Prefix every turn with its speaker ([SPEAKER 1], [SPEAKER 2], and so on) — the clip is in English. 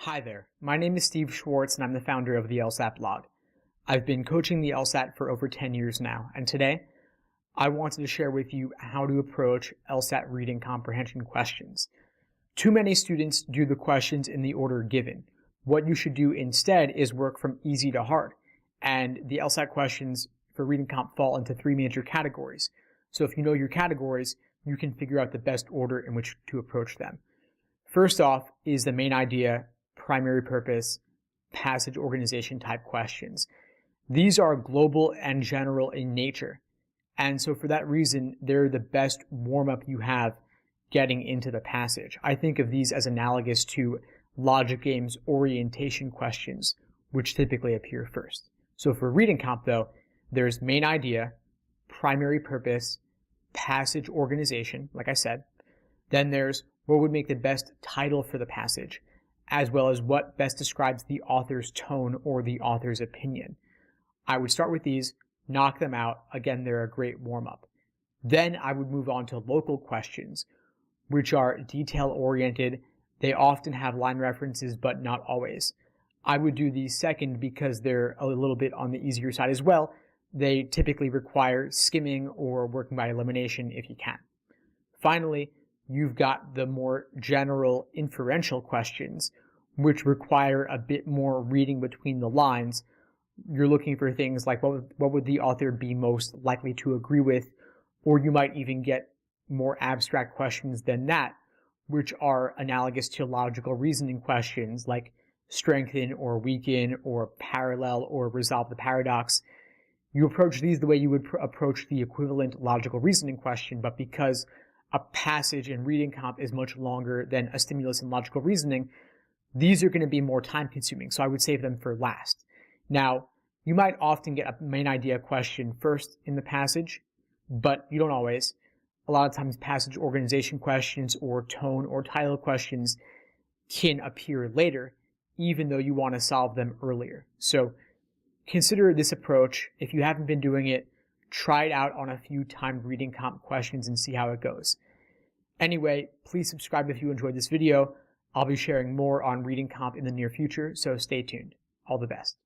[SPEAKER 1] Hi there, my name is Steve Schwartz and I'm the founder of the LSAT blog. I've been coaching the LSAT for over 10 years now, and today I wanted to share with you how to approach LSAT reading comprehension questions. Too many students do the questions in the order given. What you should do instead is work from easy to hard, and the LSAT questions for reading comp fall into three major categories. So if you know your categories, you can figure out the best order in which to approach them. First off is the main idea, primary purpose, passage organization type questions. These are global and general in nature, and so for that reason, they're the best warm-up you have getting into the passage. I think of these as analogous to logic games orientation questions, which typically appear first. So for reading comp though, there's main idea, primary purpose, passage organization, like I said. Then there's what would make the best title for the passage, as well as what best describes the author's tone or the author's opinion. I would start with these, knock them out. Again, they're a great warm-up. Then I would move on to local questions, which are detail-oriented. They often have line references, but not always. I would do these second because they're a little bit on the easier side as well. They typically require skimming or working by elimination if you can. Finally, you've got the more general inferential questions, which require a bit more reading between the lines. You're looking for things like what would the author be most likely to agree with, or you might even get more abstract questions than that, which are analogous to logical reasoning questions like strengthen or weaken or parallel or resolve the paradox. You approach these the way you would approach the equivalent logical reasoning question, but because a passage in reading comp is much longer than a stimulus in logical reasoning, these are going to be more time consuming, so I would save them for last. Now, you might often get a main idea question first in the passage, but you don't always. A lot of times passage organization questions or tone or title questions can appear later, even though you want to solve them earlier. So consider this approach. If you haven't been doing it, try it out on a few timed reading comp questions and see how it goes. Anyway, please subscribe if you enjoyed this video. I'll be sharing more on reading comp in the near future, so stay tuned. All the best.